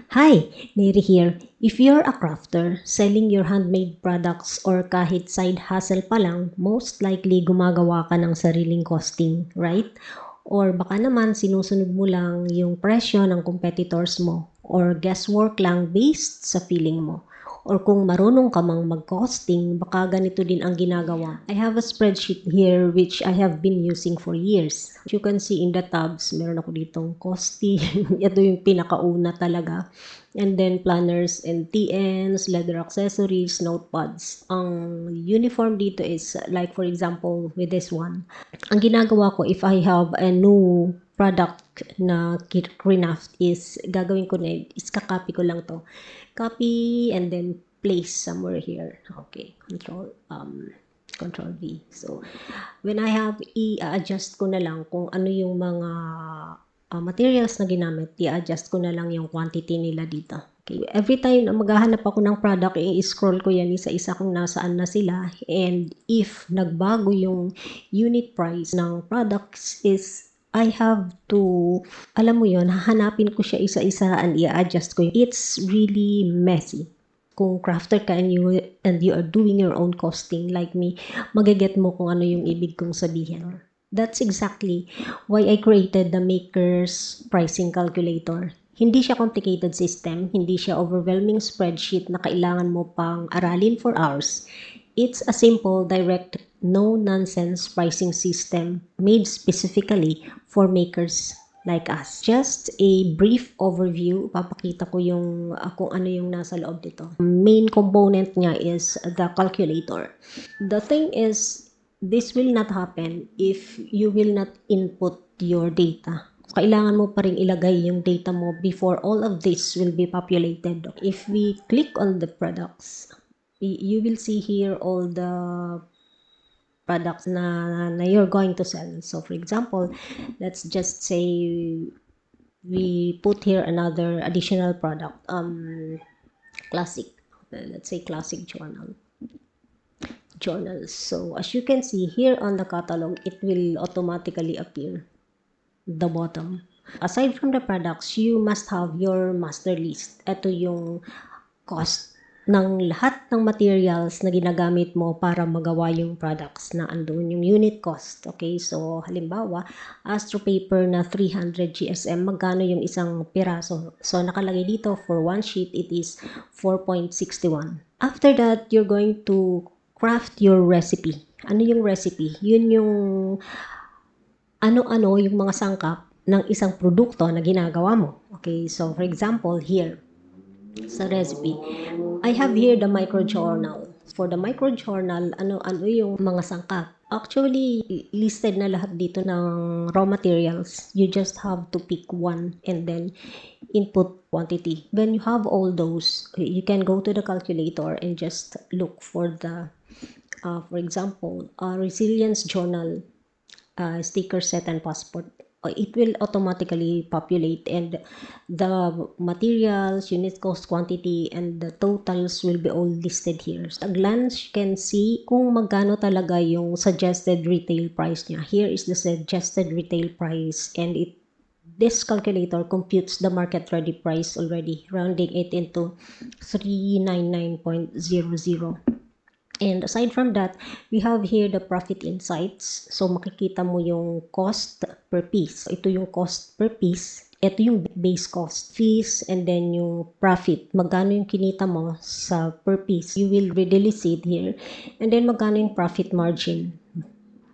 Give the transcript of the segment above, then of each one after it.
Hi, Neri here. If you're a crafter, selling your handmade products or kahit side hustle pa lang, most likely gumagawa ka ng sariling costing, right? Or baka naman sinusunod mo lang yung presyo ng competitors mo or guesswork lang based sa feeling mo. Or kung marunong ka mang mag-costing, baka ganito din ang ginagawa. I have a spreadsheet here which I have been using for years. As you can see in the tabs, meron ako ditong costing. Ito yung pinakauna talaga. And then planners and TNs, leather accessories, notepads. Ang uniform dito is like for example with this one. Ang ginagawa ko if I have a new product na craft is gagawin ko na is kakopy ko lang to. Copy and then place somewhere here. Okay, control V. So when I have i-adjust ko na lang kung ano yung mga materials na ginamit, i-adjust ko na lang yung quantity nila dito. Okay. Every time na maghahanap ako ng product, i-scroll ko yan isa-isa kung nasaan na sila. And if nagbago yung unit price ng products is I have to, alam mo yon, hahanapin ko siya isa-isa and i-adjust ko. It's really messy. Kung crafter ka and you are doing your own costing like me, magaget mo kung ano yung ibig kong sabihin. That's exactly why I created the Maker's pricing calculator. Hindi siya complicated system, hindi siya overwhelming spreadsheet na kailangan mo pang aralin for hours. It's a simple, direct, no-nonsense pricing system made specifically for makers like us. Just a brief overview, papakita ko yung kung ano yung nasa loob dito. Main component niya is the calculator. The thing is, this will not happen if you will not input your data. Kailangan mo pa rin ilagay yung data mo before all of this will be populated. If we click on the products, you will see here all the products na you're going to sell. So for example, let's just say we put here another additional product, classic, let's say classic journals. So as you can see here on the catalog, it will automatically appear the bottom. Aside from the products, you must have your master list. Ito yung cost ng lahat ng materials na ginagamit mo para magawa yung products na andun, yung unit cost. Okay, so halimbawa, Astro paper na 300 GSM, magkano yung isang piraso? So nakalagay dito for one sheet, it is 4.61. After that, you're going to craft your recipe. Ano yung recipe? Yun yung ano-ano yung mga sangkap ng isang produkto na ginagawa mo. Okay, so for example, here, sa recipe, I have here the microjournal. For the microjournal, ano yung mga sangkap? Actually, listed na lahat dito ng raw materials. You just have to pick one and then input quantity. When you have all those, you can go to the calculator and just look for the for example, resilience journal, sticker set and passport. It will automatically populate and the materials, unit cost, quantity, and the totals will be all listed here. So, at a glance, you can see kung magkano talaga yung suggested retail price niya. Here is the suggested retail price and this calculator computes the market ready price already, rounding it into 399.00. And aside from that, we have here the profit insights. So makikita mo yung cost per piece. Ito yung cost per piece. Ito yung base cost, fees, and then yung profit. Magkano yung kinita mo sa per piece. You will readily see it here. And then magkano yung profit margin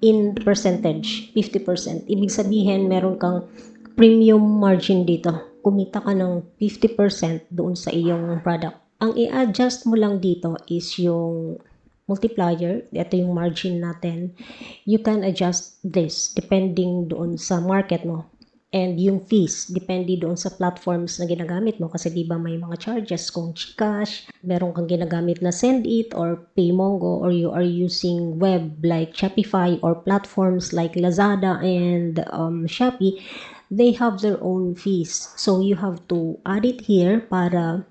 in percentage, 50%. Ibig sabihin, meron kang premium margin dito. Kumita ka ng 50% doon sa iyong product. Ang i-adjust mo lang dito is yung multiplier, ito yung margin natin. You can adjust this depending doon sa market mo. And yung fees, depende doon sa platforms na ginagamit mo. Kasi diba may mga charges kung GCash, meron kang ginagamit na Sendit or PayMongo, or you are using web like Shopify or platforms like Lazada and Shopee, they have their own fees. So you have to add it here para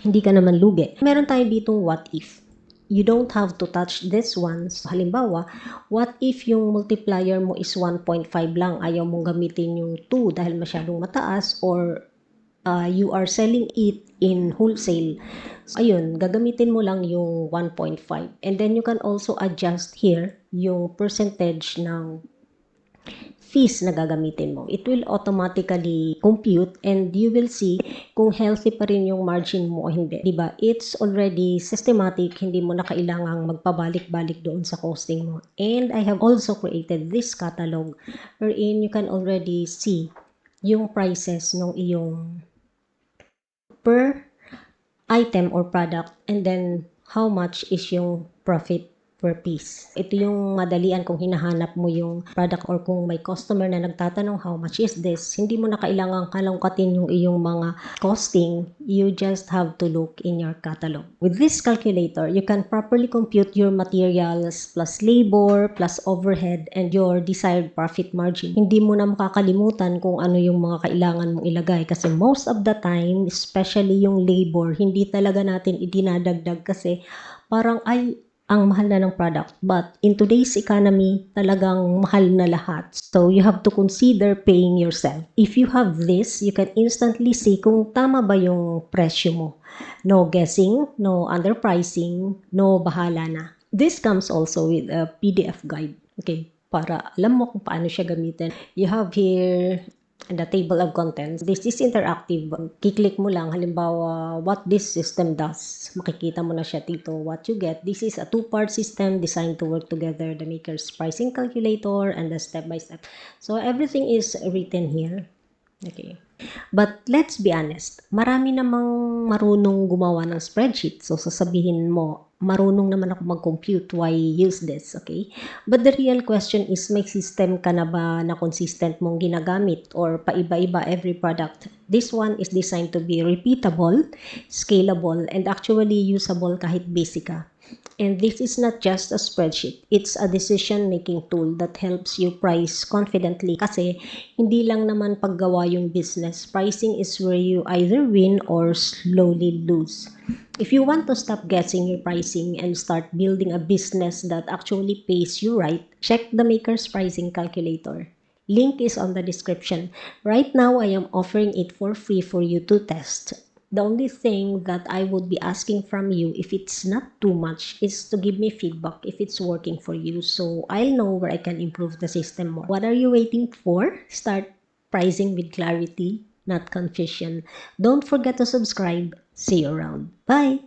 hindi ka naman lugi. Meron tayo ditong what if. You don't have to touch this one. So, halimbawa, what if yung multiplier mo is 1.5 lang, ayaw mong gamitin yung 2 dahil masyadong mataas, or you are selling it in wholesale. So, ayun, gagamitin mo lang yung 1.5. And then you can also adjust here yung percentage ng fees na gagamitin mo. It will automatically compute and you will see kung healthy pa rin yung margin mo o hindi. Diba? It's already systematic, hindi mo na kailangang magpabalik-balik doon sa costing mo. And I have also created this catalog wherein you can already see yung prices ng iyong per item or product and then how much is yung profit per piece. Ito yung madalian kung hinahanap mo yung product or kung may customer na nagtatanong how much is this. Hindi mo na kailangang kalungkatin yung iyong mga costing. You just have to look in your catalog. With this calculator, you can properly compute your materials plus labor plus overhead and your desired profit margin. Hindi mo na makakalimutan kung ano yung mga kailangan mong ilagay kasi most of the time, especially yung labor, hindi talaga natin idinadagdag kasi parang ay ang mahal na ng product. But in today's economy, talagang mahal na lahat. So you have to consider paying yourself. If you have this, you can instantly see kung tama ba yung presyo mo. No guessing, no underpricing, no bahala na. This comes also with a PDF guide. Okay, para alam mo kung paano siya gamitin. You have here the table of contents. This is interactive. Kiklik mo lang, halimbawa, what this system does. Makikita mo na siya dito, what you get. This is a two-part system designed to work together, the maker's pricing calculator and the step-by-step. So, everything is written here. Okay. But let's be honest, marami namang marunong gumawa ng spreadsheet. So, sasabihin mo, marunong naman ako mag-compute, why use this, okay? But the real question is, may system ka na ba na consistent mong ginagamit or paiba-iba every product? This one is designed to be repeatable, scalable, and actually usable kahit basic ka. And this is not just a spreadsheet. It's a decision-making tool that helps you price confidently kasi hindi lang naman paggawa yung business. Pricing is where you either win or slowly lose. If you want to stop guessing your pricing and start building a business that actually pays you right, check the Maker's Pricing Calculator. Link is on the description. Right now, I am offering it for free for you to test. The only thing that I would be asking from you, if it's not too much, is to give me feedback if it's working for you so I'll know where I can improve the system more. What are you waiting for? Start pricing with clarity, not confusion. Don't forget to subscribe. See you around. Bye!